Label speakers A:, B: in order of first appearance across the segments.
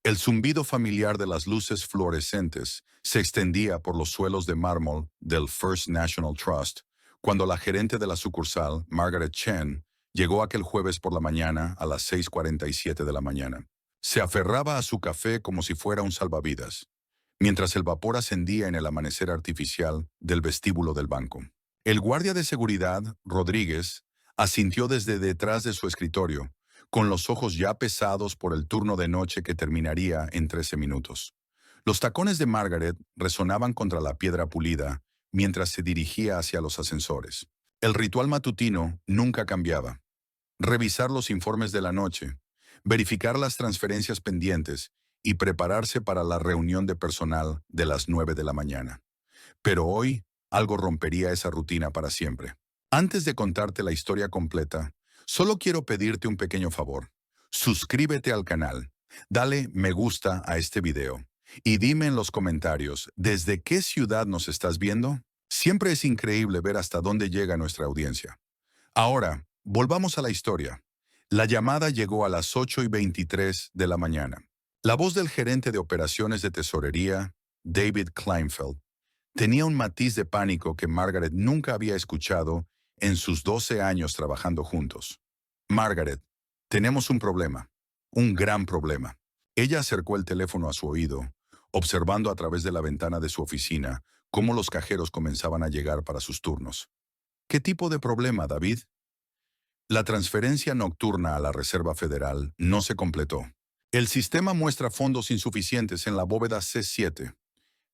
A: El zumbido familiar de las luces fluorescentes se extendía por los suelos de mármol del First National Trust cuando la gerente de la sucursal, Margaret Chen, llegó aquel jueves por la mañana a las 6:47 de la mañana. Se aferraba a su café como si fuera un salvavidas, mientras el vapor ascendía en el amanecer artificial del vestíbulo del banco. El guardia de seguridad, Rodríguez, asintió desde detrás de su escritorio, con los ojos ya pesados por el turno de noche que terminaría en 13 minutos. Los tacones de Margaret resonaban contra la piedra pulida mientras se dirigía hacia los ascensores. El ritual matutino nunca cambiaba. Revisar los informes de la noche, verificar las transferencias pendientes y prepararse para la reunión de personal de las 9 de la mañana. Pero hoy, algo rompería esa rutina para siempre. Antes de contarte la historia completa, solo quiero pedirte un pequeño favor. Suscríbete al canal, dale me gusta a este video y dime en los comentarios desde qué ciudad nos estás viendo. Siempre es increíble ver hasta dónde llega nuestra audiencia. Ahora, volvamos a la historia. La llamada llegó a las 8:23 de la mañana. La voz del gerente de operaciones de tesorería, David Kleinfeld, tenía un matiz de pánico que Margaret nunca había escuchado en sus 12 años trabajando juntos. Margaret, tenemos un problema, un gran problema. Ella acercó el teléfono a su oído, observando a través de la ventana de su oficina cómo los cajeros comenzaban a llegar para sus turnos. ¿Qué tipo de problema, David? La transferencia nocturna a la Reserva Federal no se completó. El sistema muestra fondos insuficientes en la bóveda C7.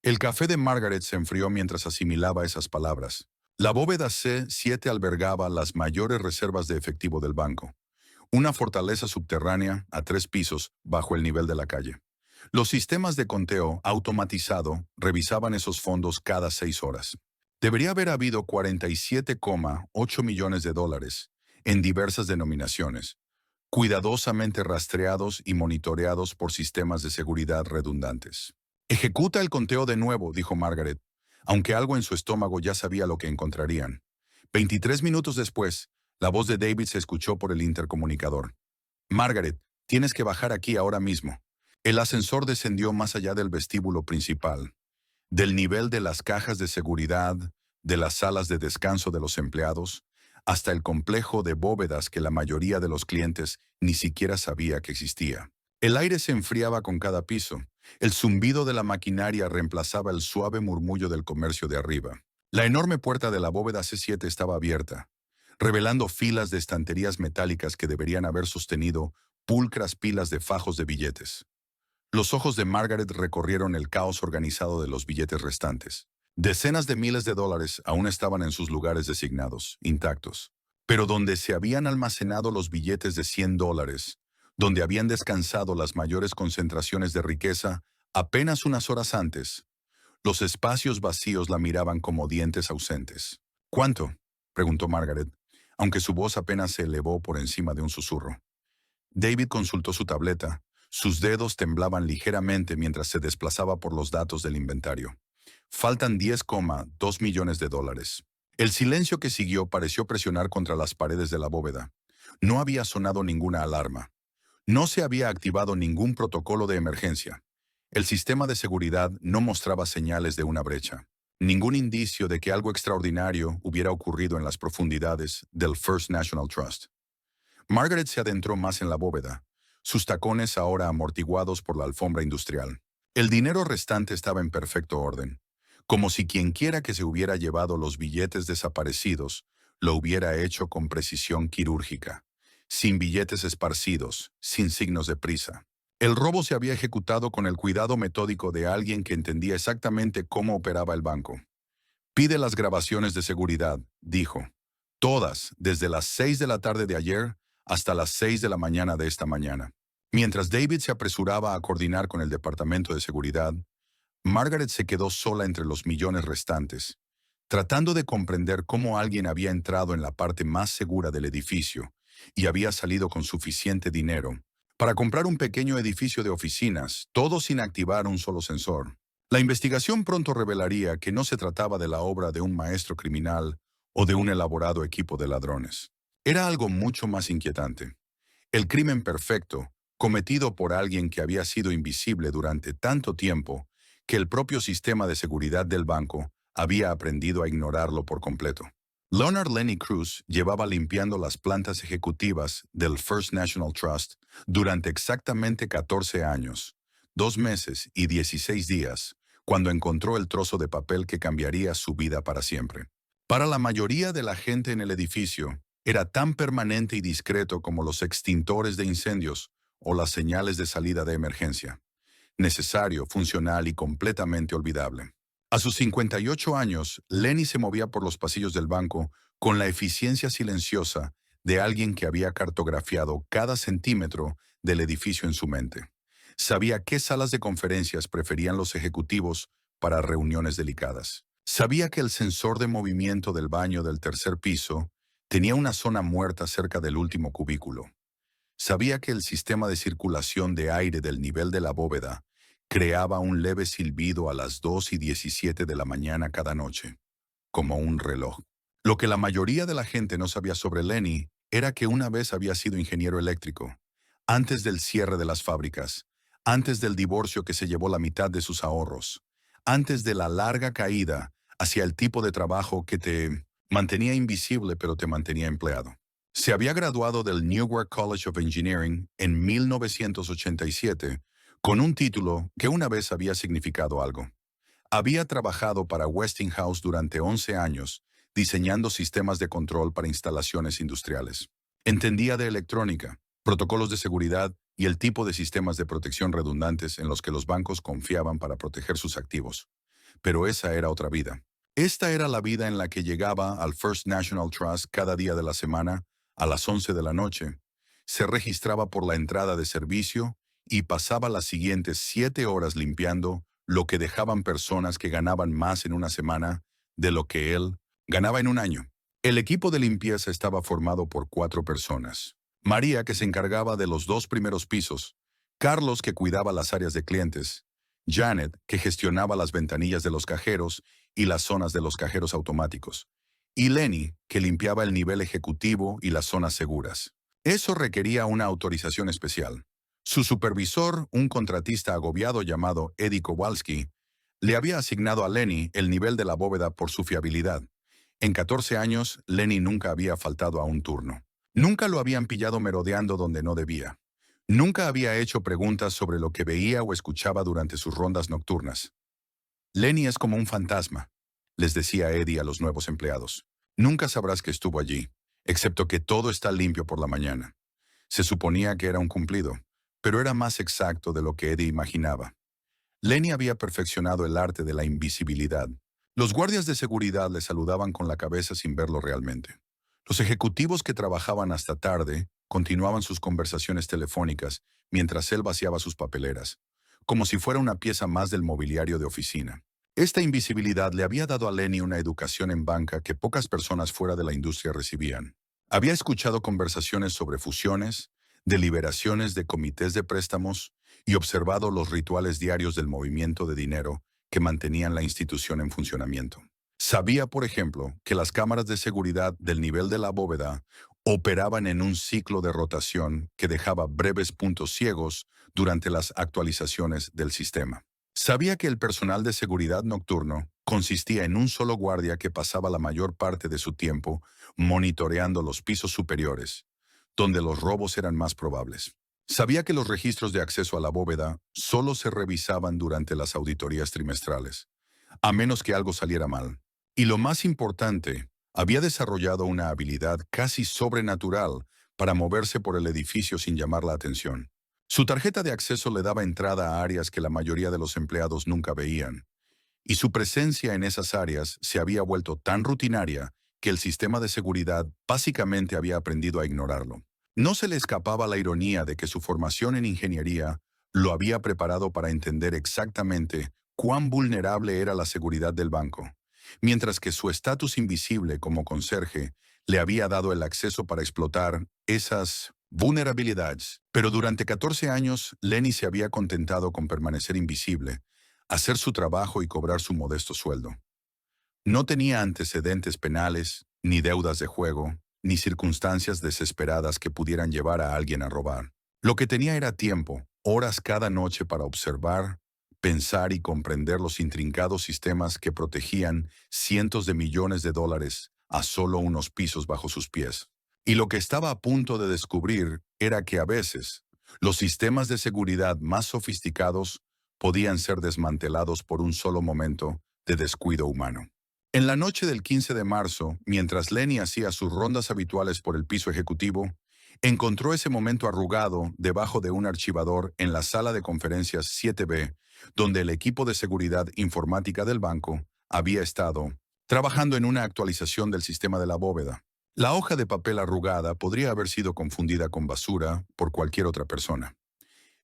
A: El café de Margaret se enfrió mientras asimilaba esas palabras. La bóveda C7 albergaba las mayores reservas de efectivo del banco, una fortaleza subterránea a 3 pisos bajo el nivel de la calle. Los sistemas de conteo automatizado revisaban esos fondos cada 6 horas. Debería haber habido 47,8 millones de dólares en diversas denominaciones, cuidadosamente rastreados y monitoreados por sistemas de seguridad redundantes. Ejecuta el conteo de nuevo, dijo Margaret, aunque algo en su estómago ya sabía lo que encontrarían. 23 minutos después, la voz de David se escuchó por el intercomunicador. Margaret, tienes que bajar aquí ahora mismo. El ascensor descendió más allá del vestíbulo principal, del nivel de las cajas de seguridad, de las salas de descanso de los empleados, hasta el complejo de bóvedas que la mayoría de los clientes ni siquiera sabía que existía. El aire se enfriaba con cada piso. El zumbido de la maquinaria reemplazaba el suave murmullo del comercio de arriba. La enorme puerta de la bóveda C7 estaba abierta, revelando filas de estanterías metálicas que deberían haber sostenido pulcras pilas de fajos de billetes. Los ojos de Margaret recorrieron el caos organizado de los billetes restantes. Decenas de miles de dólares aún estaban en sus lugares designados, intactos. Pero donde se habían almacenado los billetes de $100, donde habían descansado las mayores concentraciones de riqueza apenas unas horas antes, los espacios vacíos la miraban como dientes ausentes. ¿Cuánto?, preguntó Margaret, aunque su voz apenas se elevó por encima de un susurro. David consultó su tableta. Sus dedos temblaban ligeramente mientras se desplazaba por los datos del inventario. Faltan 10,2 millones de dólares. El silencio que siguió pareció presionar contra las paredes de la bóveda. No había sonado ninguna alarma. No se había activado ningún protocolo de emergencia. El sistema de seguridad no mostraba señales de una brecha. Ningún indicio de que algo extraordinario hubiera ocurrido en las profundidades del First National Trust. Margaret se adentró más en la bóveda, sus tacones ahora amortiguados por la alfombra industrial. El dinero restante estaba en perfecto orden, como si quienquiera que se hubiera llevado los billetes desaparecidos lo hubiera hecho con precisión quirúrgica, sin billetes esparcidos, sin signos de prisa. El robo se había ejecutado con el cuidado metódico de alguien que entendía exactamente cómo operaba el banco. Pide las grabaciones de seguridad, dijo. Todas, desde las 6 de la tarde de ayer hasta las 6 de la mañana de esta mañana. Mientras David se apresuraba a coordinar con el departamento de seguridad, Margaret se quedó sola entre los millones restantes, tratando de comprender cómo alguien había entrado en la parte más segura del edificio y había salido con suficiente dinero para comprar un pequeño edificio de oficinas, todo sin activar un solo sensor. La investigación pronto revelaría que no se trataba de la obra de un maestro criminal o de un elaborado equipo de ladrones. Era algo mucho más inquietante. El crimen perfecto, cometido por alguien que había sido invisible durante tanto tiempo que el propio sistema de seguridad del banco había aprendido a ignorarlo por completo. Leonard Lenny Cruz llevaba limpiando las plantas ejecutivas del First National Trust durante exactamente 14 años, 2 meses y 16 días, cuando encontró el trozo de papel que cambiaría su vida para siempre. Para la mayoría de la gente en el edificio, era tan permanente y discreto como los extintores de incendios o las señales de salida de emergencia. Necesario, funcional y completamente olvidable. A sus 58 años, Lenny se movía por los pasillos del banco con la eficiencia silenciosa de alguien que había cartografiado cada centímetro del edificio en su mente. Sabía qué salas de conferencias preferían los ejecutivos para reuniones delicadas. Sabía que el sensor de movimiento del baño del tercer piso tenía una zona muerta cerca del último cubículo. Sabía que el sistema de circulación de aire del nivel de la bóveda creaba un leve silbido a las 2:17 de la mañana cada noche, como un reloj. Lo que la mayoría de la gente no sabía sobre Lenny era que una vez había sido ingeniero eléctrico, antes del cierre de las fábricas, antes del divorcio que se llevó la mitad de sus ahorros, antes de la larga caída hacia el tipo de trabajo que te mantenía invisible pero te mantenía empleado. Se había graduado del Newark College of Engineering en 1987 con un título que una vez había significado algo. Había trabajado para Westinghouse durante 11 años, diseñando sistemas de control para instalaciones industriales. Entendía de electrónica, protocolos de seguridad y el tipo de sistemas de protección redundantes en los que los bancos confiaban para proteger sus activos. Pero esa era otra vida. Esta era la vida en la que llegaba al First National Trust cada día de la semana, a las 11 de la noche. Se registraba por la entrada de servicio y pasaba las siguientes 7 horas limpiando lo que dejaban personas que ganaban más en una semana de lo que él ganaba en un año. El equipo de limpieza estaba formado por 4 personas. María, que se encargaba de los 2 primeros pisos, Carlos, que cuidaba las áreas de clientes, Janet, que gestionaba las ventanillas de los cajeros y las zonas de los cajeros automáticos, y Lenny, que limpiaba el nivel ejecutivo y las zonas seguras. Eso requería una autorización especial. Su supervisor, un contratista agobiado llamado Eddie Kowalski, le había asignado a Lenny el nivel de la bóveda por su fiabilidad. En 14 años, Lenny nunca había faltado a un turno. Nunca lo habían pillado merodeando donde no debía. Nunca había hecho preguntas sobre lo que veía o escuchaba durante sus rondas nocturnas. Lenny es como un fantasma, les decía Eddie a los nuevos empleados. Nunca sabrás que estuvo allí, excepto que todo está limpio por la mañana. Se suponía que era un cumplido, pero era más exacto de lo que Eddie imaginaba. Lenny había perfeccionado el arte de la invisibilidad. Los guardias de seguridad le saludaban con la cabeza sin verlo realmente. Los ejecutivos que trabajaban hasta tarde continuaban sus conversaciones telefónicas mientras él vaciaba sus papeleras, como si fuera una pieza más del mobiliario de oficina. Esta invisibilidad le había dado a Lenny una educación en banca que pocas personas fuera de la industria recibían. Había escuchado conversaciones sobre fusiones, deliberaciones de comités de préstamos y observado los rituales diarios del movimiento de dinero que mantenían la institución en funcionamiento. Sabía, por ejemplo, que las cámaras de seguridad del nivel de la bóveda operaban en un ciclo de rotación que dejaba breves puntos ciegos durante las actualizaciones del sistema. Sabía que el personal de seguridad nocturno consistía en un solo guardia que pasaba la mayor parte de su tiempo monitoreando los pisos superiores, donde los robos eran más probables. Sabía que los registros de acceso a la bóveda solo se revisaban durante las auditorías trimestrales, a menos que algo saliera mal. Y lo más importante, había desarrollado una habilidad casi sobrenatural para moverse por el edificio sin llamar la atención. Su tarjeta de acceso le daba entrada a áreas que la mayoría de los empleados nunca veían, y su presencia en esas áreas se había vuelto tan rutinaria que el sistema de seguridad básicamente había aprendido a ignorarlo. No se le escapaba la ironía de que su formación en ingeniería lo había preparado para entender exactamente cuán vulnerable era la seguridad del banco, mientras que su estatus invisible como conserje le había dado el acceso para explotar esas vulnerabilidades. Pero durante 14 años, Lenny se había contentado con permanecer invisible, hacer su trabajo y cobrar su modesto sueldo. No tenía antecedentes penales, ni deudas de juego, ni circunstancias desesperadas que pudieran llevar a alguien a robar. Lo que tenía era tiempo, horas cada noche para observar, pensar y comprender los intrincados sistemas que protegían cientos de millones de dólares a solo unos pisos bajo sus pies. Y lo que estaba a punto de descubrir era que a veces los sistemas de seguridad más sofisticados podían ser desmantelados por un solo momento de descuido humano. En la noche del 15 de marzo, mientras Lenny hacía sus rondas habituales por el piso ejecutivo, encontró ese momento arrugado debajo de un archivador en la sala de conferencias 7B, donde el equipo de seguridad informática del banco había estado trabajando en una actualización del sistema de la bóveda. La hoja de papel arrugada podría haber sido confundida con basura por cualquier otra persona.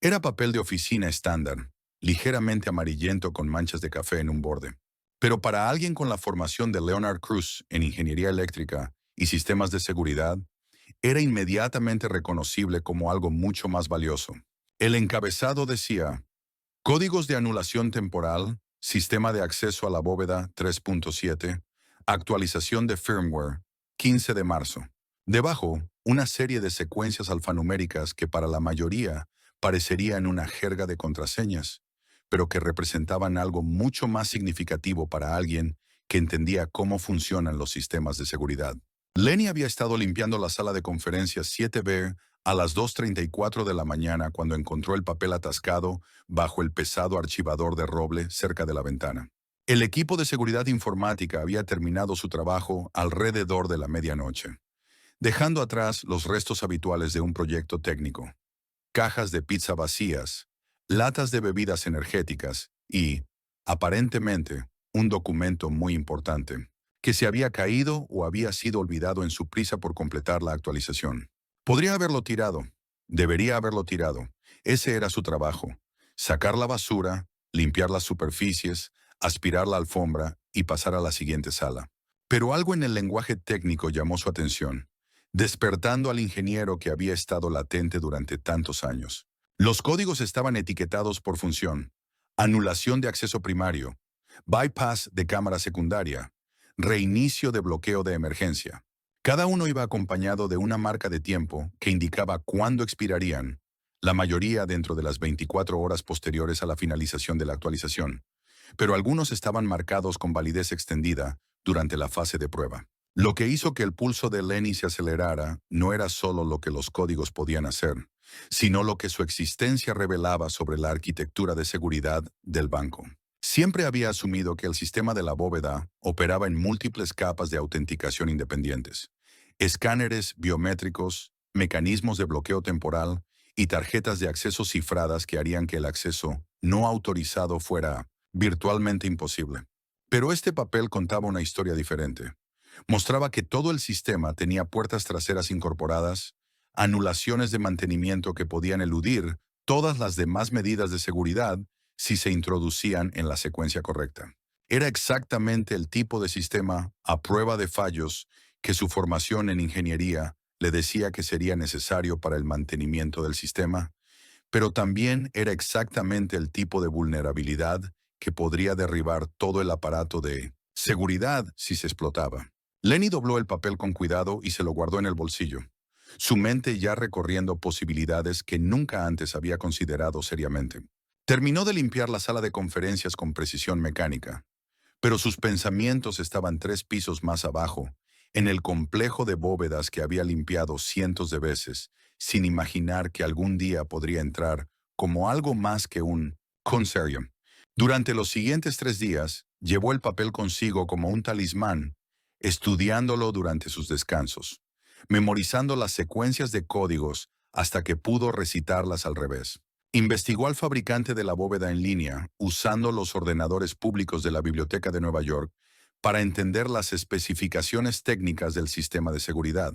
A: Era papel de oficina estándar, ligeramente amarillento con manchas de café en un borde. Pero para alguien con la formación de Leonard Cruz en ingeniería eléctrica y sistemas de seguridad, era inmediatamente reconocible como algo mucho más valioso. El encabezado decía: Códigos de anulación temporal, sistema de acceso a la bóveda 3.7, actualización de firmware, 15 de marzo. Debajo, una serie de secuencias alfanuméricas que para la mayoría parecerían una jerga de contraseñas, pero que representaban algo mucho más significativo para alguien que entendía cómo funcionan los sistemas de seguridad. Lenny había estado limpiando la sala de conferencias 7B a las 2:34 de la mañana cuando encontró el papel atascado bajo el pesado archivador de roble cerca de la ventana. El equipo de seguridad informática había terminado su trabajo alrededor de la medianoche, dejando atrás los restos habituales de un proyecto técnico: cajas de pizza vacías, latas de bebidas energéticas y, aparentemente, un documento muy importante, que se había caído o había sido olvidado en su prisa por completar la actualización. Podría haberlo tirado. Debería haberlo tirado. Ese era su trabajo: sacar la basura, limpiar las superficies, aspirar la alfombra y pasar a la siguiente sala. Pero algo en el lenguaje técnico llamó su atención, despertando al ingeniero que había estado latente durante tantos años. Los códigos estaban etiquetados por función: anulación de acceso primario, bypass de cámara secundaria, reinicio de bloqueo de emergencia. Cada uno iba acompañado de una marca de tiempo que indicaba cuándo expirarían, la mayoría dentro de las 24 horas posteriores a la finalización de la actualización, pero algunos estaban marcados con validez extendida durante la fase de prueba. Lo que hizo que el pulso de Lenny se acelerara no era solo lo que los códigos podían hacer, sino lo que su existencia revelaba sobre la arquitectura de seguridad del banco. Siempre había asumido que el sistema de la bóveda operaba en múltiples capas de autenticación independientes: escáneres biométricos, mecanismos de bloqueo temporal y tarjetas de acceso cifradas que harían que el acceso no autorizado fuera virtualmente imposible. Pero este papel contaba una historia diferente. Mostraba que todo el sistema tenía puertas traseras incorporadas, anulaciones de mantenimiento que podían eludir todas las demás medidas de seguridad si se introducían en la secuencia correcta. Era exactamente el tipo de sistema a prueba de fallos que su formación en ingeniería le decía que sería necesario para el mantenimiento del sistema, pero también era exactamente el tipo de vulnerabilidad que podría derribar todo el aparato de seguridad si se explotaba. Lenny dobló el papel con cuidado y se lo guardó en el bolsillo, su mente ya recorriendo posibilidades que nunca antes había considerado seriamente. Terminó de limpiar la sala de conferencias con precisión mecánica, pero sus pensamientos estaban 3 pisos más abajo, en el complejo de bóvedas que había limpiado cientos de veces, sin imaginar que algún día podría entrar como algo más que un consorium. Durante los siguientes 3 días, llevó el papel consigo como un talismán, estudiándolo durante sus descansos, memorizando las secuencias de códigos hasta que pudo recitarlas al revés. Investigó al fabricante de la bóveda en línea, usando los ordenadores públicos de la Biblioteca de Nueva York, para entender las especificaciones técnicas del sistema de seguridad.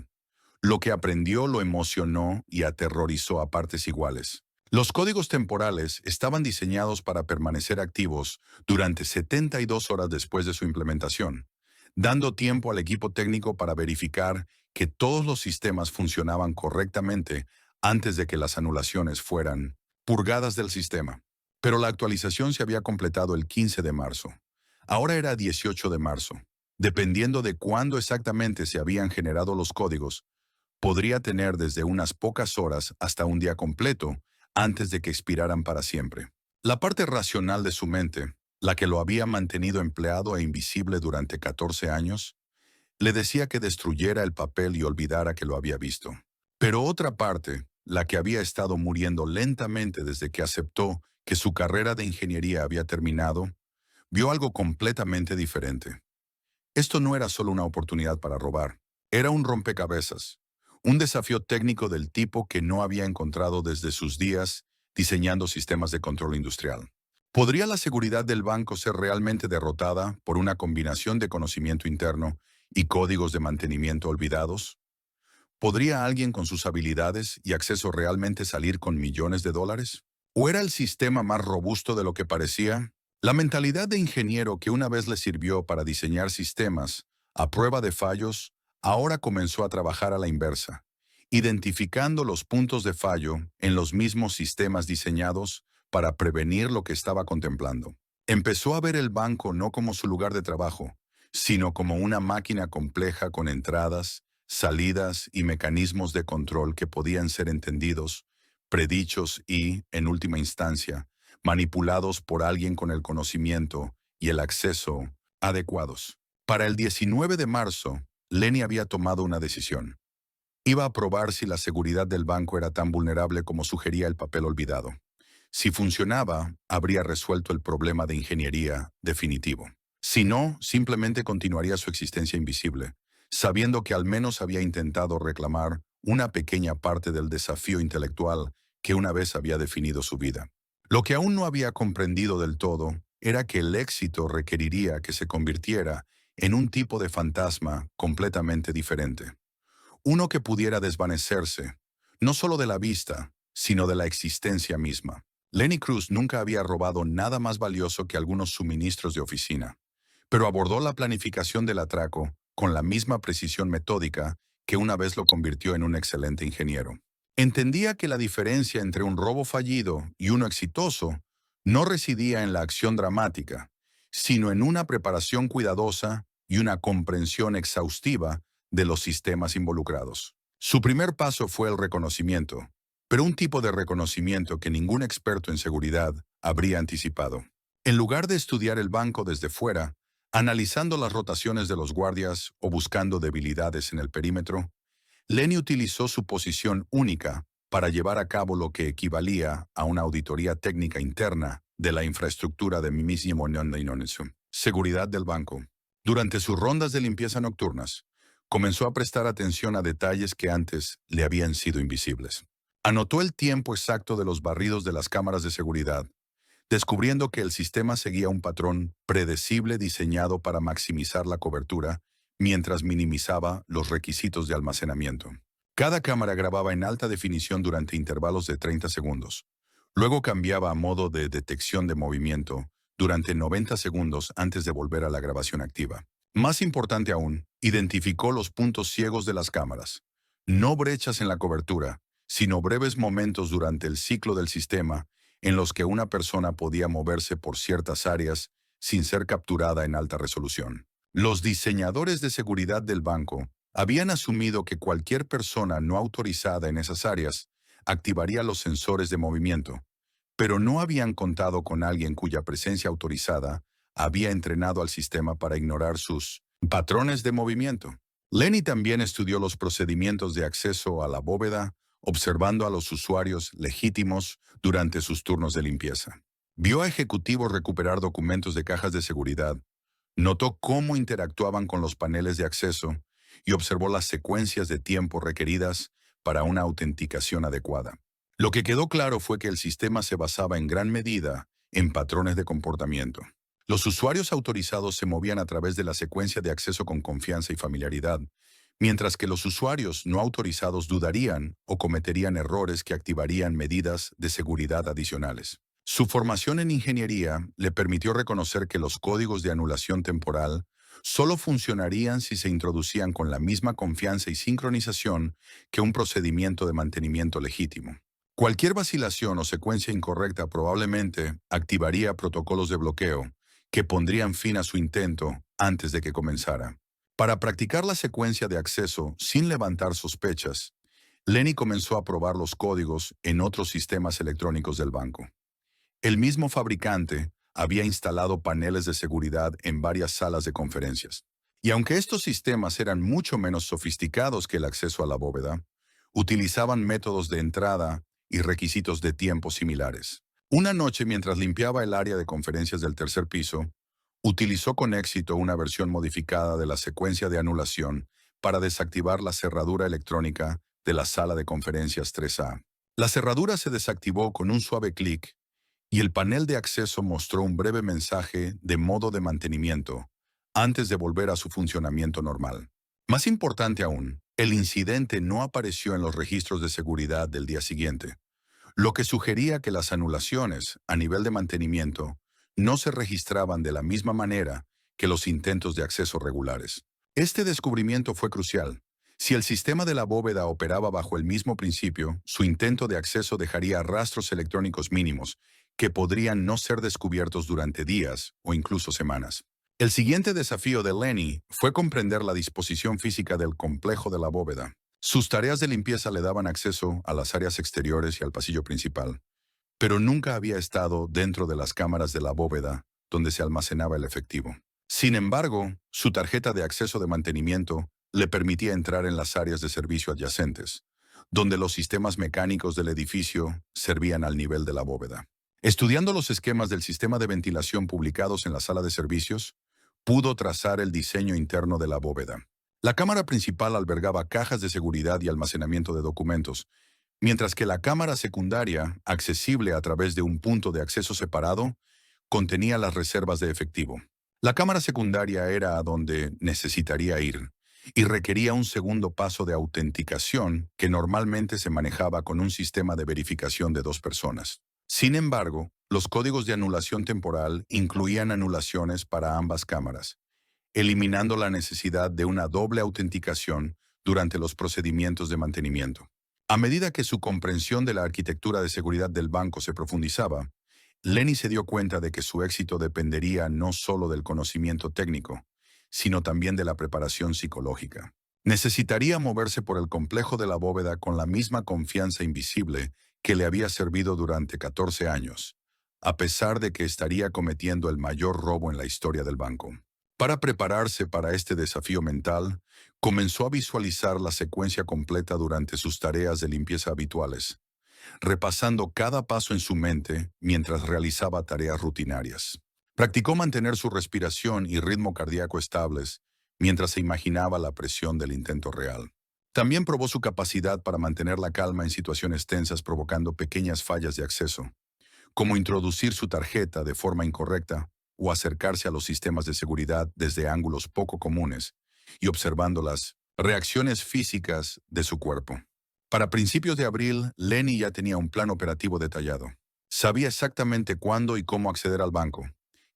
A: Lo que aprendió lo emocionó y aterrorizó a partes iguales. Los códigos temporales estaban diseñados para permanecer activos durante 72 horas después de su implementación, dando tiempo al equipo técnico para verificar que todos los sistemas funcionaban correctamente antes de que las anulaciones fueran purgadas del sistema. Pero la actualización se había completado el 15 de marzo. Ahora era 18 de marzo. Dependiendo de cuándo exactamente se habían generado los códigos, podría tener desde unas pocas horas hasta un día completo antes de que expiraran para siempre. La parte racional de su mente, la que lo había mantenido empleado e invisible durante 14 años, le decía que destruyera el papel y olvidara que lo había visto. Pero otra parte, la que había estado muriendo lentamente desde que aceptó que su carrera de ingeniería había terminado, vio algo completamente diferente. Esto no era solo una oportunidad para robar, era un rompecabezas, un desafío técnico del tipo que no había encontrado desde sus días diseñando sistemas de control industrial. ¿Podría la seguridad del banco ser realmente derrotada por una combinación de conocimiento interno y códigos de mantenimiento olvidados? ¿Podría alguien con sus habilidades y acceso realmente salir con millones de dólares? ¿O era el sistema más robusto de lo que parecía? La mentalidad de ingeniero que una vez le sirvió para diseñar sistemas a prueba de fallos, ahora comenzó a trabajar a la inversa, identificando los puntos de fallo en los mismos sistemas diseñados para prevenir lo que estaba contemplando. Empezó a ver el banco no como su lugar de trabajo, sino como una máquina compleja con entradas, salidas y mecanismos de control que podían ser entendidos, predichos y, en última instancia, manipulados por alguien con el conocimiento y el acceso adecuados. Para el 19 de marzo, Lenny había tomado una decisión. Iba a probar si la seguridad del banco era tan vulnerable como sugería el papel olvidado. Si funcionaba, habría resuelto el problema de ingeniería definitivo. Si no, simplemente continuaría su existencia invisible, sabiendo que al menos había intentado reclamar una pequeña parte del desafío intelectual que una vez había definido su vida. Lo que aún no había comprendido del todo era que el éxito requeriría que se convirtiera en un tipo de fantasma completamente diferente. Uno que pudiera desvanecerse, no solo de la vista, sino de la existencia misma. Lenny Cruz nunca había robado nada más valioso que algunos suministros de oficina, pero abordó la planificación del atraco con la misma precisión metódica que una vez lo convirtió en un excelente ingeniero. Entendía que la diferencia entre un robo fallido y uno exitoso no residía en la acción dramática, sino en una preparación cuidadosa y una comprensión exhaustiva de los sistemas involucrados. Su primer paso fue el reconocimiento, pero un tipo de reconocimiento que ningún experto en seguridad habría anticipado. En lugar de estudiar el banco desde fuera, analizando las rotaciones de los guardias o buscando debilidades en el perímetro, Lenny utilizó su posición única para llevar a cabo lo que equivalía a una auditoría técnica interna de la infraestructura de mismo seguridad del banco. Durante sus rondas de limpieza nocturnas, comenzó a prestar atención a detalles que antes le habían sido invisibles. Anotó el tiempo exacto de los barridos de las cámaras de seguridad, descubriendo que el sistema seguía un patrón predecible diseñado para maximizar la cobertura mientras minimizaba los requisitos de almacenamiento. Cada cámara grababa en alta definición durante intervalos de 30 segundos. Luego cambiaba a modo de detección de movimiento durante 90 segundos antes de volver a la grabación activa. Más importante aún, identificó los puntos ciegos de las cámaras. No brechas en la cobertura, sino breves momentos durante el ciclo del sistema en los que una persona podía moverse por ciertas áreas sin ser capturada en alta resolución. Los diseñadores de seguridad del banco habían asumido que cualquier persona no autorizada en esas áreas activaría los sensores de movimiento, pero no habían contado con alguien cuya presencia autorizada había entrenado al sistema para ignorar sus patrones de movimiento. Lenny también estudió los procedimientos de acceso a la bóveda, observando a los usuarios legítimos durante sus turnos de limpieza. Vio a ejecutivos recuperar documentos de cajas de seguridad, notó cómo interactuaban con los paneles de acceso y observó las secuencias de tiempo requeridas para una autenticación adecuada. Lo que quedó claro fue que el sistema se basaba en gran medida en patrones de comportamiento. Los usuarios autorizados se movían a través de la secuencia de acceso con confianza y familiaridad, mientras que los usuarios no autorizados dudarían o cometerían errores que activarían medidas de seguridad adicionales. Su formación en ingeniería le permitió reconocer que los códigos de anulación temporal solo funcionarían si se introducían con la misma confianza y sincronización que un procedimiento de mantenimiento legítimo. Cualquier vacilación o secuencia incorrecta probablemente activaría protocolos de bloqueo que pondrían fin a su intento antes de que comenzara. Para practicar la secuencia de acceso sin levantar sospechas, Lenny comenzó a probar los códigos en otros sistemas electrónicos del banco. El mismo fabricante había instalado paneles de seguridad en varias salas de conferencias. Y aunque estos sistemas eran mucho menos sofisticados que el acceso a la bóveda, utilizaban métodos de entrada y requisitos de tiempo similares. Una noche, mientras limpiaba el área de conferencias del tercer piso, utilizó con éxito una versión modificada de la secuencia de anulación para desactivar la cerradura electrónica de la sala de conferencias 3A. La cerradura se desactivó con un suave clic y el panel de acceso mostró un breve mensaje de modo de mantenimiento antes de volver a su funcionamiento normal. Más importante aún, el incidente no apareció en los registros de seguridad del día siguiente, lo que sugería que las anulaciones a nivel de mantenimiento no se registraban de la misma manera que los intentos de acceso regulares. Este descubrimiento fue crucial. Si el sistema de la bóveda operaba bajo el mismo principio, su intento de acceso dejaría rastros electrónicos mínimos que podrían no ser descubiertos durante días o incluso semanas. El siguiente desafío de Lenny fue comprender la disposición física del complejo de la bóveda. Sus tareas de limpieza le daban acceso a las áreas exteriores y al pasillo principal, pero nunca había estado dentro de las cámaras de la bóveda donde se almacenaba el efectivo. Sin embargo, su tarjeta de acceso de mantenimiento le permitía entrar en las áreas de servicio adyacentes, donde los sistemas mecánicos del edificio servían al nivel de la bóveda. Estudiando los esquemas del sistema de ventilación publicados en la sala de servicios, pudo trazar el diseño interno de la bóveda. La cámara principal albergaba cajas de seguridad y almacenamiento de documentos, mientras que la cámara secundaria, accesible a través de un punto de acceso separado, contenía las reservas de efectivo. La cámara secundaria era a donde necesitaría ir, y requería un segundo paso de autenticación que normalmente se manejaba con un sistema de verificación de dos personas. Sin embargo, los códigos de anulación temporal incluían anulaciones para ambas cámaras, eliminando la necesidad de una doble autenticación durante los procedimientos de mantenimiento. A medida que su comprensión de la arquitectura de seguridad del banco se profundizaba, Lenny se dio cuenta de que su éxito dependería no solo del conocimiento técnico, sino también de la preparación psicológica. Necesitaría moverse por el complejo de la bóveda con la misma confianza invisible que le había servido durante 14 años, a pesar de que estaría cometiendo el mayor robo en la historia del banco. Para prepararse para este desafío mental, comenzó a visualizar la secuencia completa durante sus tareas de limpieza habituales, repasando cada paso en su mente mientras realizaba tareas rutinarias. Practicó mantener su respiración y ritmo cardíaco estables mientras se imaginaba la presión del intento real. También probó su capacidad para mantener la calma en situaciones tensas provocando pequeñas fallas de acceso, como introducir su tarjeta de forma incorrecta o acercarse a los sistemas de seguridad desde ángulos poco comunes y observando las reacciones físicas de su cuerpo. Para principios de abril, Lenny ya tenía un plan operativo detallado. Sabía exactamente cuándo y cómo acceder al banco,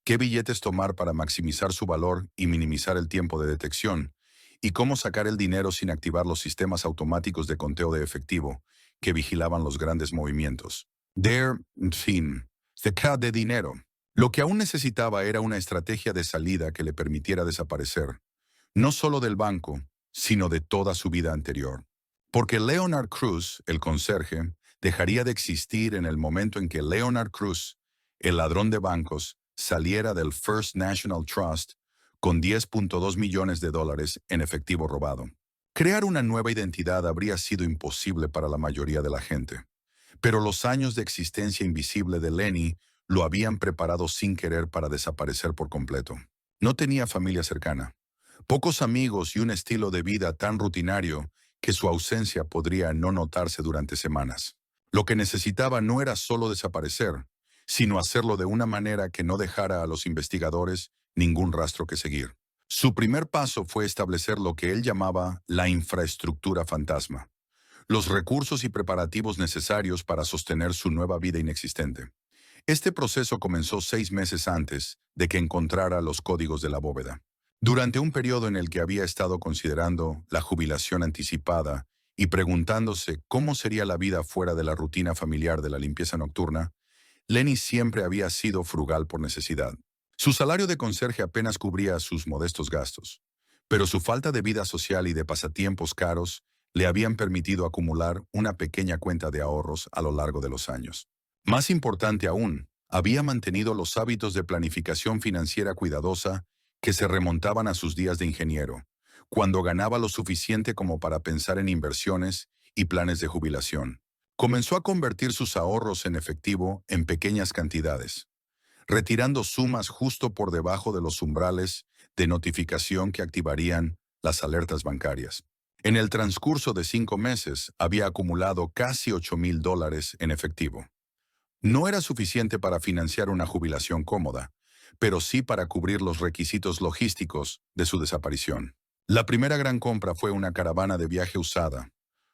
A: qué billetes tomar para maximizar su valor y minimizar el tiempo de detección, y cómo sacar el dinero sin activar los sistemas automáticos de conteo de efectivo que vigilaban los grandes movimientos. En fin, sacar de dinero. Lo que aún necesitaba era una estrategia de salida que le permitiera desaparecer, no solo del banco, sino de toda su vida anterior. Porque Leonard Cruz, el conserje, dejaría de existir en el momento en que Leonard Cruz, el ladrón de bancos, saliera del First National Trust con $10.2 millones en efectivo robado. Crear una nueva identidad habría sido imposible para la mayoría de la gente, pero los años de existencia invisible de Lenny lo habían preparado sin querer para desaparecer por completo. No tenía familia cercana, pocos amigos y un estilo de vida tan rutinario que su ausencia podría no notarse durante semanas. Lo que necesitaba no era solo desaparecer, sino hacerlo de una manera que no dejara a los investigadores ningún rastro que seguir. Su primer paso fue establecer lo que él llamaba la infraestructura fantasma, los recursos y preparativos necesarios para sostener su nueva vida inexistente. Este proceso comenzó 6 meses antes de que encontrara los códigos de la bóveda. Durante un periodo en el que había estado considerando la jubilación anticipada y preguntándose cómo sería la vida fuera de la rutina familiar de la limpieza nocturna, Lenny siempre había sido frugal por necesidad. Su salario de conserje apenas cubría sus modestos gastos, pero su falta de vida social y de pasatiempos caros le habían permitido acumular una pequeña cuenta de ahorros a lo largo de los años. Más importante aún, había mantenido los hábitos de planificación financiera cuidadosa que se remontaban a sus días de ingeniero, cuando ganaba lo suficiente como para pensar en inversiones y planes de jubilación. Comenzó a convertir sus ahorros en efectivo en pequeñas cantidades, retirando sumas justo por debajo de los umbrales de notificación que activarían las alertas bancarias. En el transcurso de 5 meses, había acumulado casi $8,000 en efectivo. No era suficiente para financiar una jubilación cómoda, pero sí para cubrir los requisitos logísticos de su desaparición. La primera gran compra fue una caravana de viaje usada,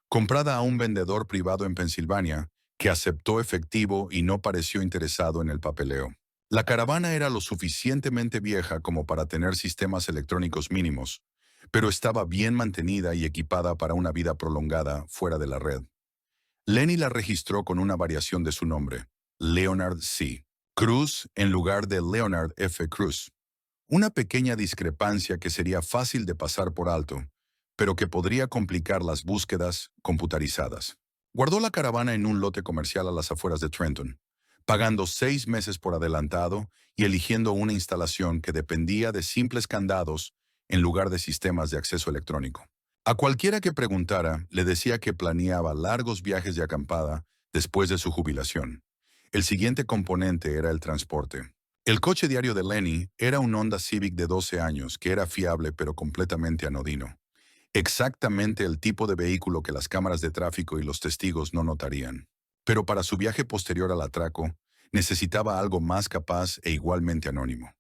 A: comprada a un vendedor privado en Pensilvania, que aceptó efectivo y no pareció interesado en el papeleo. La caravana era lo suficientemente vieja como para tener sistemas electrónicos mínimos, pero estaba bien mantenida y equipada para una vida prolongada fuera de la red. Lenny la registró con una variación de su nombre, Leonard C. Cruz en lugar de Leonard F. Cruz. Una pequeña discrepancia que sería fácil de pasar por alto, pero que podría complicar las búsquedas computarizadas. Guardó la caravana en un lote comercial a las afueras de Trenton, pagando 6 meses por adelantado y eligiendo una instalación que dependía de simples candados en lugar de sistemas de acceso electrónico. A cualquiera que preguntara, le decía que planeaba largos viajes de acampada después de su jubilación. El siguiente componente era el transporte. El coche diario de Lenny era un Honda Civic de 12 años que era fiable pero completamente anodino. Exactamente el tipo de vehículo que las cámaras de tráfico y los testigos no notarían. Pero para su viaje posterior al atraco, necesitaba algo más capaz e igualmente anónimo.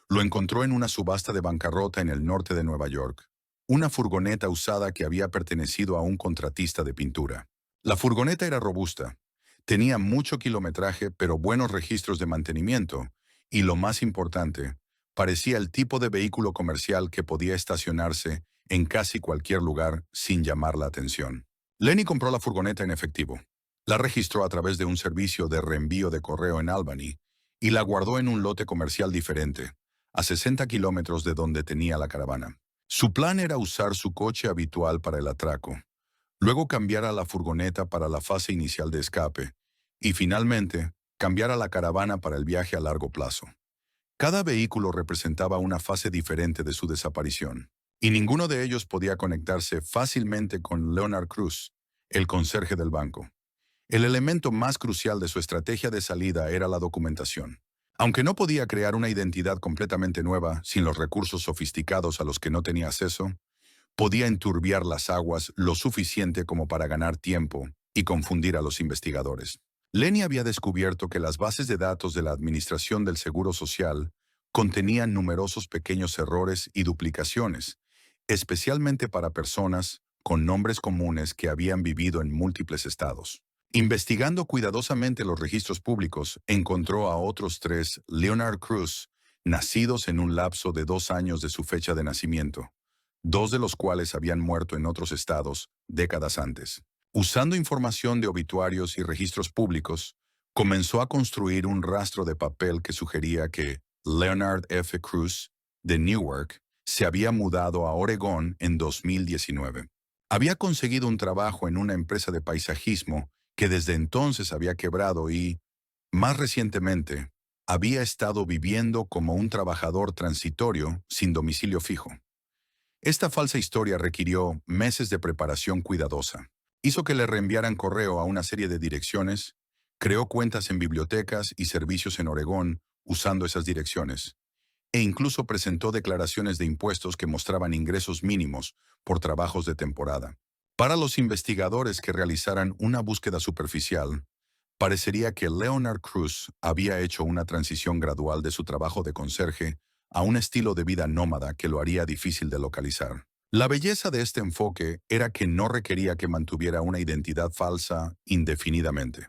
A: Lo encontró en una subasta de bancarrota en el norte de Nueva York. Una furgoneta usada que había pertenecido a un contratista de pintura. La furgoneta era robusta. Tenía mucho kilometraje pero buenos registros de mantenimiento. Y lo más importante, parecía el tipo de vehículo comercial que podía estacionarse en casi cualquier lugar sin llamar la atención. Lenny compró la furgoneta en efectivo. La registró a través de un servicio de reenvío de correo en Albany y la guardó en un lote comercial diferente, a 60 kilómetros de donde tenía la caravana. Su plan era usar su coche habitual para el atraco, luego cambiar a la furgoneta para la fase inicial de escape y finalmente cambiar a la caravana para el viaje a largo plazo. Cada vehículo representaba una fase diferente de su desaparición, y ninguno de ellos podía conectarse fácilmente con Leonard Cruz, el conserje del banco. El elemento más crucial de su estrategia de salida era la documentación. Aunque no podía crear una identidad completamente nueva sin los recursos sofisticados a los que no tenía acceso, podía enturbiar las aguas lo suficiente como para ganar tiempo y confundir a los investigadores. Lenny había descubierto que las bases de datos de la Administración del Seguro Social contenían numerosos pequeños errores y duplicaciones, especialmente para personas con nombres comunes que habían vivido en múltiples estados. Investigando cuidadosamente los registros públicos, encontró a otros 3 Leonard Cruz, nacidos en un lapso de 2 años de su fecha de nacimiento, 2 de los cuales habían muerto en otros estados décadas antes. Usando información de obituarios y registros públicos, comenzó a construir un rastro de papel que sugería que Leonard F. Cruz, de Newark, se había mudado a Oregón en 2019. Había conseguido un trabajo en una empresa de paisajismo que desde entonces había quebrado y, más recientemente, había estado viviendo como un trabajador transitorio sin domicilio fijo. Esta falsa historia requirió meses de preparación cuidadosa. Hizo que le reenviaran correo a una serie de direcciones, creó cuentas en bibliotecas y servicios en Oregón usando esas direcciones, e incluso presentó declaraciones de impuestos que mostraban ingresos mínimos por trabajos de temporada. Para los investigadores que realizaran una búsqueda superficial, parecería que Leonard Cruz había hecho una transición gradual de su trabajo de conserje a un estilo de vida nómada que lo haría difícil de localizar. La belleza de este enfoque era que no requería que mantuviera una identidad falsa indefinidamente.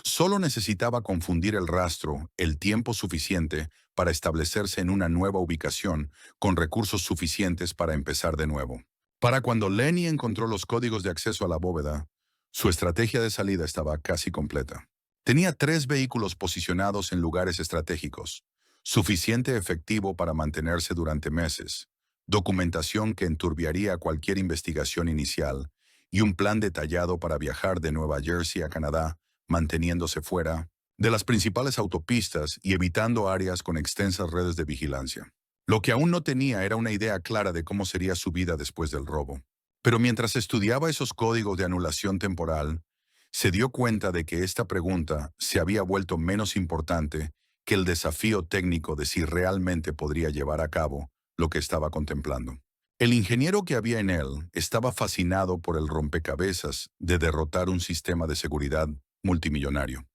A: Solo necesitaba confundir el rastro el tiempo suficiente para establecerse en una nueva ubicación con recursos suficientes para empezar de nuevo. Para cuando Lenny encontró los códigos de acceso a la bóveda, su estrategia de salida estaba casi completa. Tenía 3 vehículos posicionados en lugares estratégicos, suficiente efectivo para mantenerse durante meses, documentación que enturbiaría cualquier investigación inicial y un plan detallado para viajar de Nueva Jersey a Canadá, manteniéndose fuera de las principales autopistas y evitando áreas con extensas redes de vigilancia. Lo que aún no tenía era una idea clara de cómo sería su vida después del robo. Pero mientras estudiaba esos códigos de anulación temporal, se dio cuenta de que esta pregunta se había vuelto menos importante que el desafío técnico de si realmente podría llevar a cabo lo que estaba contemplando. El ingeniero que había en él estaba fascinado por el rompecabezas de derrotar un sistema de seguridad multimillonario.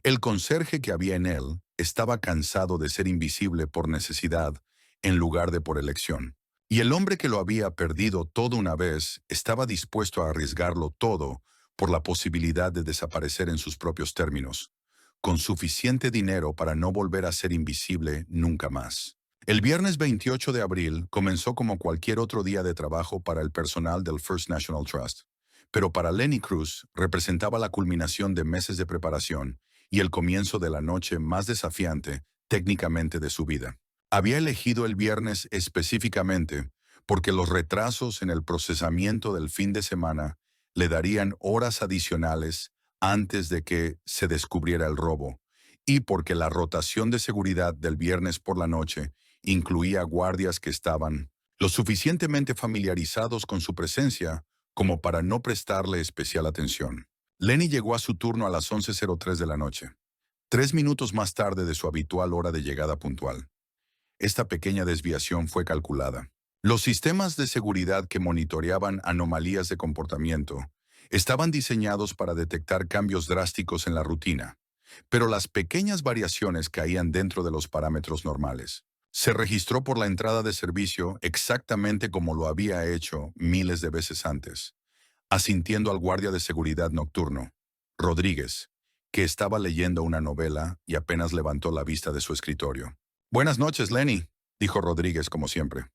A: El conserje que había en él estaba cansado de ser invisible por necesidad en lugar de por elección. Y el hombre que lo había perdido todo una vez estaba dispuesto a arriesgarlo todo por la posibilidad de desaparecer en sus propios términos, con suficiente dinero para no volver a ser invisible nunca más. El viernes 28 de abril comenzó como cualquier otro día de trabajo para el personal del First National Trust, pero para Lenny Cruz representaba la culminación de meses de preparación y el comienzo de la noche más desafiante técnicamente de su vida. Había elegido el viernes específicamente porque los retrasos en el procesamiento del fin de semana le darían horas adicionales antes de que se descubriera el robo, y porque la rotación de seguridad del viernes por la noche incluía guardias que estaban lo suficientemente familiarizados con su presencia como para no prestarle especial atención. Lenny llegó a su turno a las 11:03 de la noche, 3 minutos más tarde de su habitual hora de llegada puntual. Esta pequeña desviación fue calculada. Los sistemas de seguridad que monitoreaban anomalías de comportamiento estaban diseñados para detectar cambios drásticos en la rutina, pero las pequeñas variaciones caían dentro de los parámetros normales. Se registró por la entrada de servicio exactamente como lo había hecho miles de veces antes, asintiendo al guardia de seguridad nocturno, Rodríguez, que estaba leyendo una novela y apenas levantó la vista de su escritorio. «Buenas noches, Lenny», dijo Rodríguez como siempre.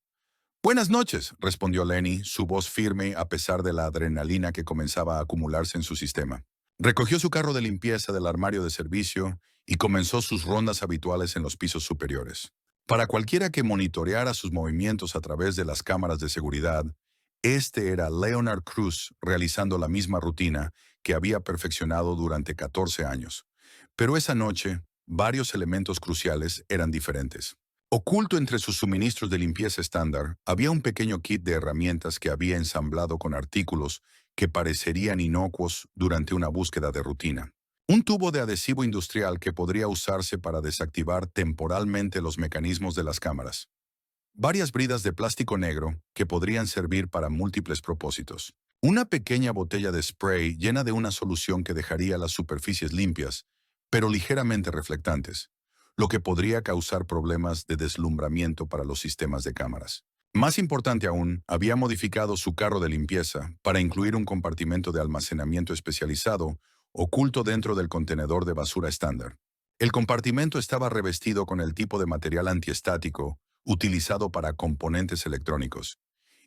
A: «Buenas noches», respondió Lenny, su voz firme a pesar de la adrenalina que comenzaba a acumularse en su sistema. Recogió su carro de limpieza del armario de servicio y comenzó sus rondas habituales en los pisos superiores. Para cualquiera que monitoreara sus movimientos a través de las cámaras de seguridad, este era Leonard Cruz realizando la misma rutina que había perfeccionado durante 14 años. Pero esa noche, varios elementos cruciales eran diferentes. Oculto entre sus suministros de limpieza estándar, había un pequeño kit de herramientas que había ensamblado con artículos que parecerían inocuos durante una búsqueda de rutina. Un tubo de adhesivo industrial que podría usarse para desactivar temporalmente los mecanismos de las cámaras. Varias bridas de plástico negro que podrían servir para múltiples propósitos. Una pequeña botella de spray llena de una solución que dejaría las superficies limpias, pero ligeramente reflectantes, lo que podría causar problemas de deslumbramiento para los sistemas de cámaras. Más importante aún, había modificado su carro de limpieza para incluir un compartimento de almacenamiento especializado oculto dentro del contenedor de basura estándar. El compartimento estaba revestido con el tipo de material antiestático utilizado para componentes electrónicos,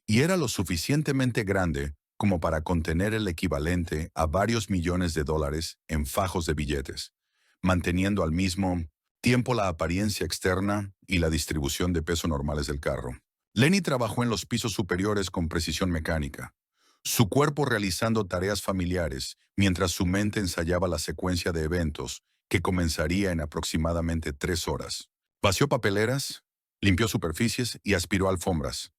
A: y era lo suficientemente grande como para contener el equivalente a varios millones de dólares en fajos de billetes, manteniendo al mismo tiempo la apariencia externa y la distribución de peso normales del carro. Lenny trabajó en los pisos superiores con precisión mecánica, su cuerpo realizando tareas familiares mientras su mente ensayaba la secuencia de eventos que comenzaría en aproximadamente 3 horas. Vació papeleras, limpió superficies y aspiró alfombras,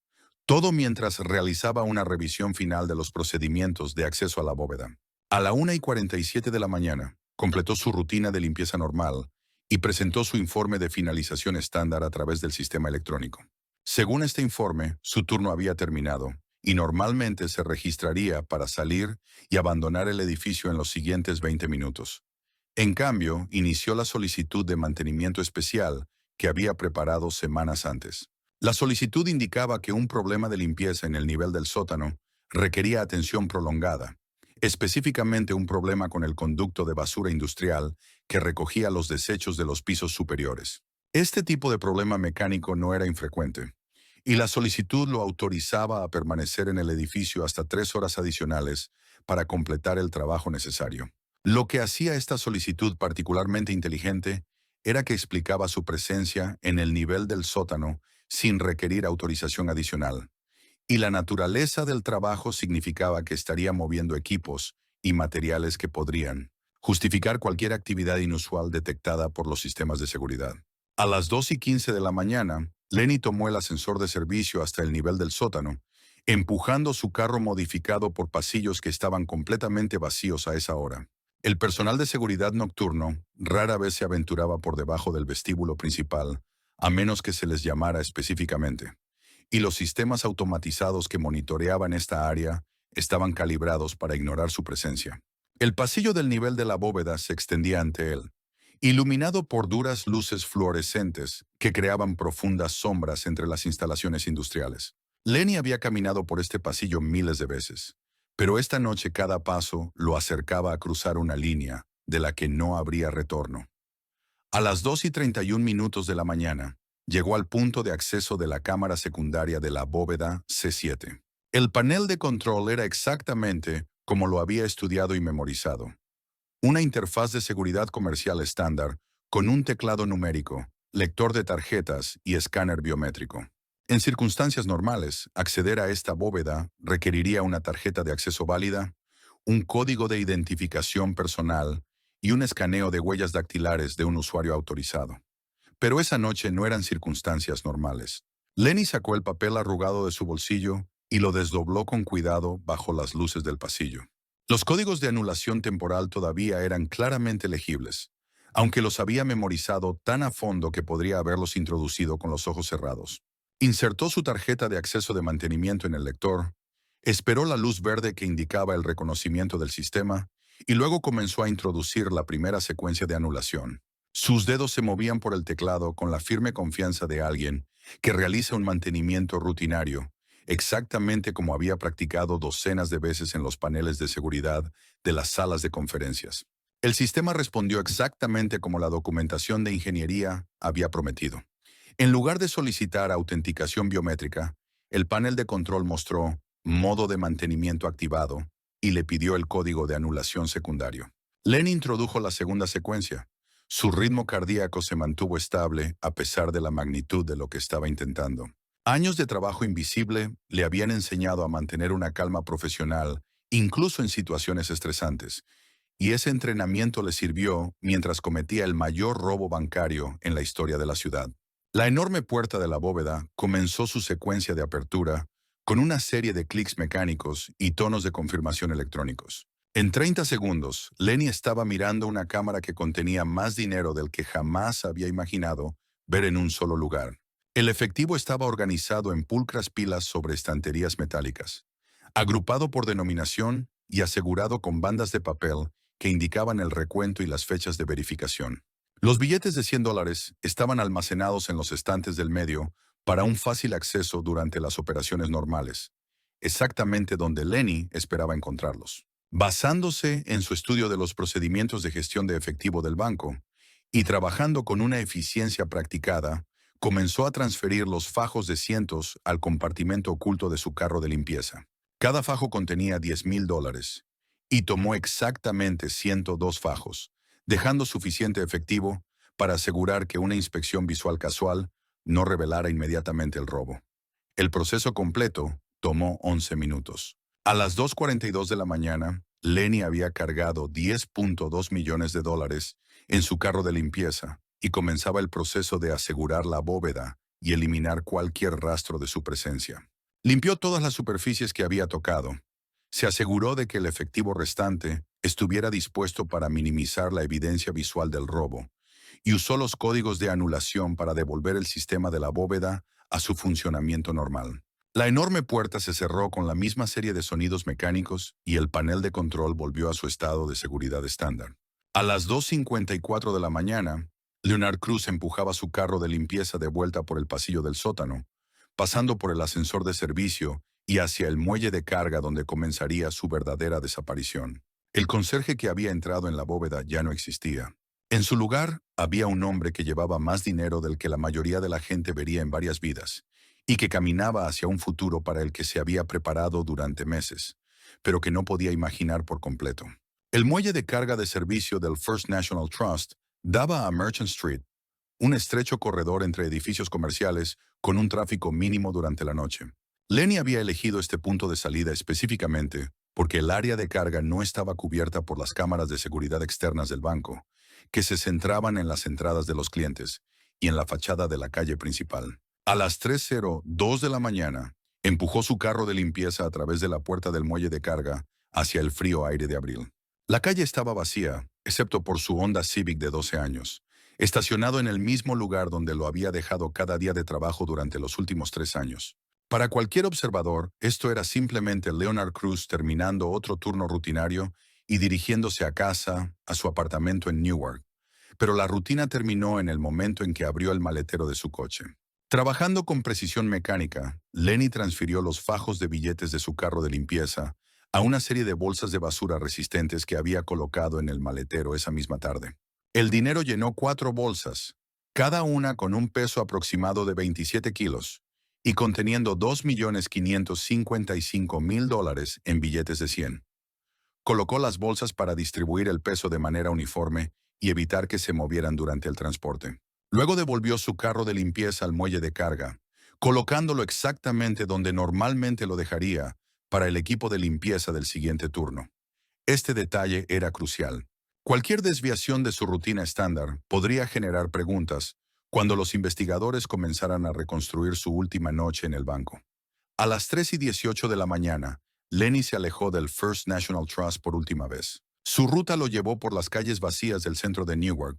A: todo mientras realizaba una revisión final de los procedimientos de acceso a la bóveda. A la 1:47 de la mañana, completó su rutina de limpieza normal y presentó su informe de finalización estándar a través del sistema electrónico. Según este informe, su turno había terminado y normalmente se registraría para salir y abandonar el edificio en los siguientes 20 minutos. En cambio, inició la solicitud de mantenimiento especial que había preparado semanas antes. La solicitud indicaba que un problema de limpieza en el nivel del sótano requería atención prolongada, específicamente un problema con el conducto de basura industrial que recogía los desechos de los pisos superiores. Este tipo de problema mecánico no era infrecuente, y la solicitud lo autorizaba a permanecer en el edificio hasta 3 horas adicionales para completar el trabajo necesario. Lo que hacía esta solicitud particularmente inteligente era que explicaba su presencia en el nivel del sótano sin requerir autorización adicional, y la naturaleza del trabajo significaba que estaría moviendo equipos y materiales que podrían justificar cualquier actividad inusual detectada por los sistemas de seguridad. A las 2:15 de la mañana, Lenny tomó el ascensor de servicio hasta el nivel del sótano, empujando su carro modificado por pasillos que estaban completamente vacíos a esa hora. El personal de seguridad nocturno rara vez se aventuraba por debajo del vestíbulo principal, a menos que se les llamara específicamente, y los sistemas automatizados que monitoreaban esta área estaban calibrados para ignorar su presencia. El pasillo del nivel de la bóveda se extendía ante él, iluminado por duras luces fluorescentes que creaban profundas sombras entre las instalaciones industriales. Lenny había caminado por este pasillo miles de veces, pero esta noche cada paso lo acercaba a cruzar una línea de la que no habría retorno. A las 2:31 de la mañana, llegó al punto de acceso de la cámara secundaria de la bóveda C7. El panel de control era exactamente como lo había estudiado y memorizado. Una interfaz de seguridad comercial estándar con un teclado numérico, lector de tarjetas y escáner biométrico. En circunstancias normales, acceder a esta bóveda requeriría una tarjeta de acceso válida, un código de identificación personal y un escaneo de huellas dactilares de un usuario autorizado. Pero esa noche no eran circunstancias normales. Lenny sacó el papel arrugado de su bolsillo y lo desdobló con cuidado bajo las luces del pasillo. Los códigos de anulación temporal todavía eran claramente legibles, aunque los había memorizado tan a fondo que podría haberlos introducido con los ojos cerrados. Insertó su tarjeta de acceso de mantenimiento en el lector, esperó la luz verde que indicaba el reconocimiento del sistema y luego comenzó a introducir la primera secuencia de anulación. Sus dedos se movían por el teclado con la firme confianza de alguien que realiza un mantenimiento rutinario, exactamente como había practicado docenas de veces en los paneles de seguridad de las salas de conferencias. El sistema respondió exactamente como la documentación de ingeniería había prometido. En lugar de solicitar autenticación biométrica, el panel de control mostró modo de mantenimiento activado y le pidió el código de anulación secundario. Lenny introdujo la segunda secuencia. Su ritmo cardíaco se mantuvo estable a pesar de la magnitud de lo que estaba intentando. Años de trabajo invisible le habían enseñado a mantener una calma profesional, incluso en situaciones estresantes, y ese entrenamiento le sirvió mientras cometía el mayor robo bancario en la historia de la ciudad. La enorme puerta de la bóveda comenzó su secuencia de apertura con una serie de clics mecánicos y tonos de confirmación electrónicos. En 30 segundos, Lenny estaba mirando una cámara que contenía más dinero del que jamás había imaginado ver en un solo lugar. El efectivo estaba organizado en pulcras pilas sobre estanterías metálicas, agrupado por denominación y asegurado con bandas de papel que indicaban el recuento y las fechas de verificación. Los billetes de $100 estaban almacenados en los estantes del medio para un fácil acceso durante las operaciones normales, exactamente donde Lenny esperaba encontrarlos. Basándose en su estudio de los procedimientos de gestión de efectivo del banco y trabajando con una eficiencia practicada, comenzó a transferir los fajos de cientos al compartimento oculto de su carro de limpieza. Cada fajo contenía $10,000 y tomó exactamente 102 fajos, dejando suficiente efectivo para asegurar que una inspección visual casual no revelara inmediatamente el robo. El proceso completo tomó 11 minutos. A las 2:42 de la mañana, Lenny había cargado $10.2 millones en su carro de limpieza y comenzaba el proceso de asegurar la bóveda y eliminar cualquier rastro de su presencia. Limpió todas las superficies que había tocado. Se aseguró de que el efectivo restante estuviera dispuesto para minimizar la evidencia visual del robo y usó los códigos de anulación para devolver el sistema de la bóveda a su funcionamiento normal. La enorme puerta se cerró con la misma serie de sonidos mecánicos y el panel de control volvió a su estado de seguridad estándar. A las 2:54 de la mañana, Leonard Cruz empujaba su carro de limpieza de vuelta por el pasillo del sótano, pasando por el ascensor de servicio y hacia el muelle de carga donde comenzaría su verdadera desaparición. El conserje que había entrado en la bóveda ya no existía. En su lugar, había un hombre que llevaba más dinero del que la mayoría de la gente vería en varias vidas, y que caminaba hacia un futuro para el que se había preparado durante meses, pero que no podía imaginar por completo. El muelle de carga de servicio del First National Trust daba a Merchant Street, un estrecho corredor entre edificios comerciales con un tráfico mínimo durante la noche. Lenny había elegido este punto de salida específicamente porque el área de carga no estaba cubierta por las cámaras de seguridad externas del banco, que se centraban en las entradas de los clientes y en la fachada de la calle principal. A las 3:02 de la mañana, empujó su carro de limpieza a través de la puerta del muelle de carga hacia el frío aire de abril. La calle estaba vacía, excepto por su Honda Civic de 12 años, estacionado en el mismo lugar donde lo había dejado cada día de trabajo durante los últimos 3 años. Para cualquier observador, esto era simplemente Leonard Cruz terminando otro turno rutinario y dirigiéndose a casa, a su apartamento en Newark. Pero la rutina terminó en el momento en que abrió el maletero de su coche. Trabajando con precisión mecánica, Lenny transfirió los fajos de billetes de su carro de limpieza a una serie de bolsas de basura resistentes que había colocado en el maletero esa misma tarde. El dinero llenó 4 bolsas, cada una con un peso aproximado de 27 kilos y conteniendo $2.555.000 en billetes de 100. Colocó las bolsas para distribuir el peso de manera uniforme y evitar que se movieran durante el transporte. Luego devolvió su carro de limpieza al muelle de carga, colocándolo exactamente donde normalmente lo dejaría para el equipo de limpieza del siguiente turno. Este detalle era crucial. Cualquier desviación de su rutina estándar podría generar preguntas cuando los investigadores comenzaran a reconstruir su última noche en el banco. A las 3:18 de la mañana, Lenny se alejó del First National Trust por última vez. Su ruta lo llevó por las calles vacías del centro de Newark,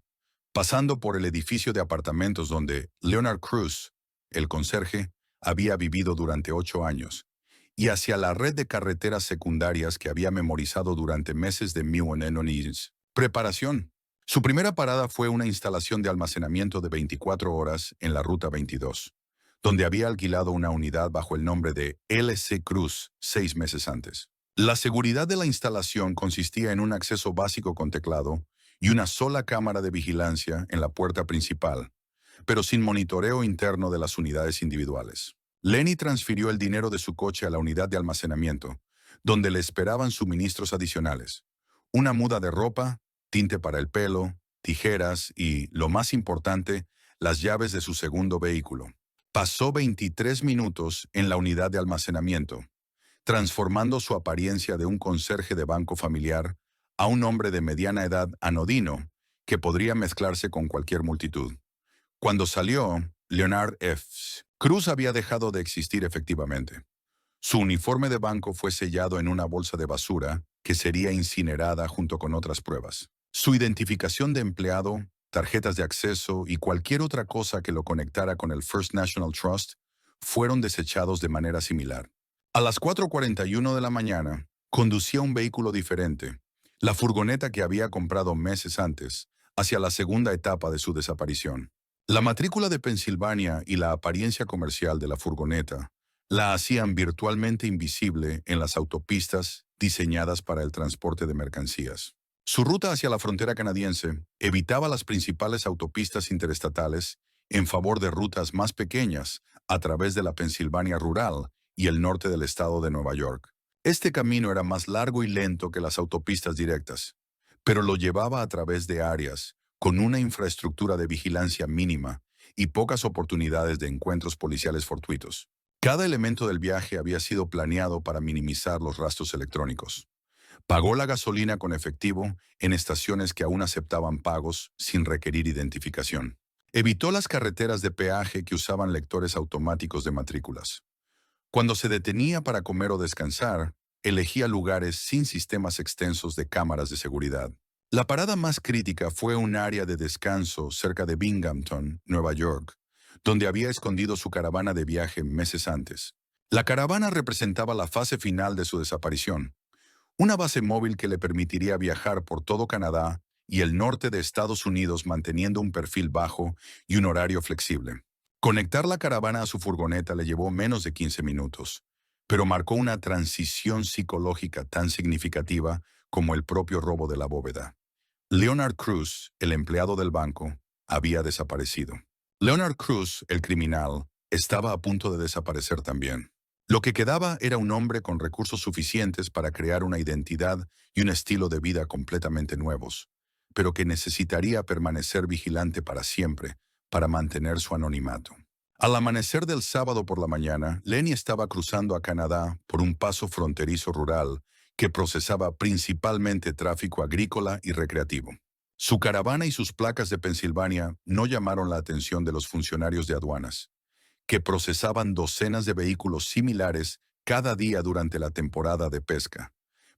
A: pasando por el edificio de apartamentos donde Leonard Cruz, el conserje, había vivido durante 8 años, y hacia la red de carreteras secundarias que había memorizado durante meses de Mewanenonese. Preparación. Su primera parada fue una instalación de almacenamiento de 24 horas en la Ruta 22, donde había alquilado una unidad bajo el nombre de LC Cruz 6 meses antes. La seguridad de la instalación consistía en un acceso básico con teclado y una sola cámara de vigilancia en la puerta principal, pero sin monitoreo interno de las unidades individuales. Lenny transfirió el dinero de su coche a la unidad de almacenamiento, donde le esperaban suministros adicionales: una muda de ropa, tinte para el pelo, tijeras y, lo más importante, las llaves de su segundo vehículo. Pasó 23 minutos en la unidad de almacenamiento, transformando su apariencia de un conserje de banco familiar a un hombre de mediana edad anodino que podría mezclarse con cualquier multitud. Cuando salió, Leonard F. Cruz había dejado de existir efectivamente. Su uniforme de banco fue sellado en una bolsa de basura que sería incinerada junto con otras pruebas. Su identificación de empleado, tarjetas de acceso y cualquier otra cosa que lo conectara con el First National Trust fueron desechados de manera similar. A las 4:41 de la mañana, conducía un vehículo diferente, la furgoneta que había comprado meses antes, hacia la segunda etapa de su desaparición. La matrícula de Pensilvania y la apariencia comercial de la furgoneta la hacían virtualmente invisible en las autopistas diseñadas para el transporte de mercancías. Su ruta hacia la frontera canadiense evitaba las principales autopistas interestatales en favor de rutas más pequeñas a través de la Pensilvania rural y el norte del estado de Nueva York. Este camino era más largo y lento que las autopistas directas, pero lo llevaba a través de áreas con una infraestructura de vigilancia mínima y pocas oportunidades de encuentros policiales fortuitos. Cada elemento del viaje había sido planeado para minimizar los rastros electrónicos. Pagó la gasolina con efectivo en estaciones que aún aceptaban pagos sin requerir identificación. Evitó las carreteras de peaje que usaban lectores automáticos de matrículas. Cuando se detenía para comer o descansar, elegía lugares sin sistemas extensos de cámaras de seguridad. La parada más crítica fue un área de descanso cerca de Binghamton, Nueva York, donde había escondido su caravana de viaje meses antes. La caravana representaba la fase final de su desaparición, una base móvil que le permitiría viajar por todo Canadá y el norte de Estados Unidos manteniendo un perfil bajo y un horario flexible. Conectar la caravana a su furgoneta le llevó menos de 15 minutos, pero marcó una transición psicológica tan significativa como el propio robo de la bóveda. Leonard Cruz, el empleado del banco, había desaparecido. Leonard Cruz, el criminal, estaba a punto de desaparecer también. Lo que quedaba era un hombre con recursos suficientes para crear una identidad y un estilo de vida completamente nuevos, pero que necesitaría permanecer vigilante para siempre para mantener su anonimato. Al amanecer del sábado por la mañana, Lenny estaba cruzando a Canadá por un paso fronterizo rural que procesaba principalmente tráfico agrícola y recreativo. Su caravana y sus placas de Pensilvania no llamaron la atención de los funcionarios de aduanas, que procesaban docenas de vehículos similares cada día durante la temporada de pesca.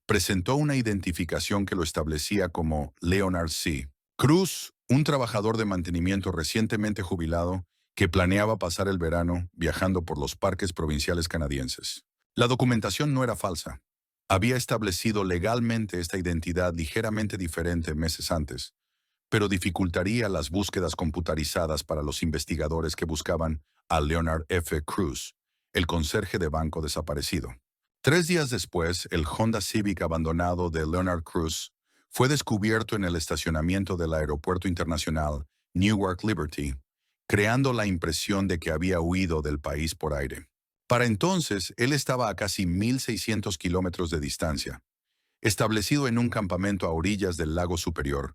A: Presentó una identificación que lo establecía como Leonard C. Cruz, un trabajador de mantenimiento recientemente jubilado que planeaba pasar el verano viajando por los parques provinciales canadienses. La documentación no era falsa. Había establecido legalmente esta identidad ligeramente diferente meses antes, pero dificultaría las búsquedas computarizadas para los investigadores que buscaban a Leonard F. Cruz, el conserje de banco desaparecido. 3 días después, el Honda Civic abandonado de Leonard Cruz fue descubierto en el estacionamiento del Aeropuerto Internacional Newark Liberty, creando la impresión de que había huido del país por aire. Para entonces, él estaba a casi 1.600 kilómetros de distancia, establecido en un campamento a orillas del lago Superior,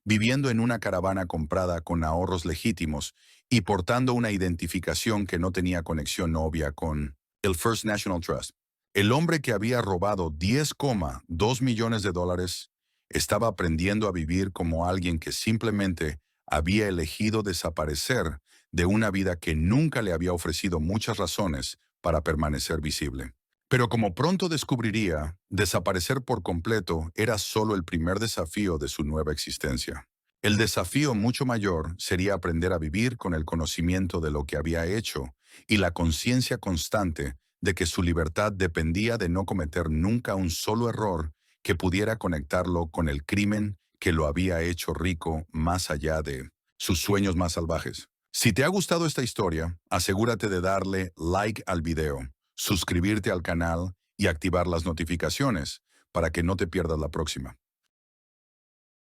A: viviendo en una caravana comprada con ahorros legítimos y portando una identificación que no tenía conexión obvia con el First National Trust. El hombre que había robado 10,2 millones de dólares estaba aprendiendo a vivir como alguien que simplemente había elegido desaparecer de una vida que nunca le había ofrecido muchas razones para permanecer visible. Pero como pronto descubriría, desaparecer por completo era solo el primer desafío de su nueva existencia. El desafío mucho mayor sería aprender a vivir con el conocimiento de lo que había hecho y la conciencia constante de que su libertad dependía de no cometer nunca un solo error que pudiera conectarlo con el crimen que lo había hecho rico más allá de sus sueños más salvajes. Si te ha gustado esta historia, asegúrate de darle like al video, suscribirte al canal y activar las notificaciones para que no te pierdas la próxima.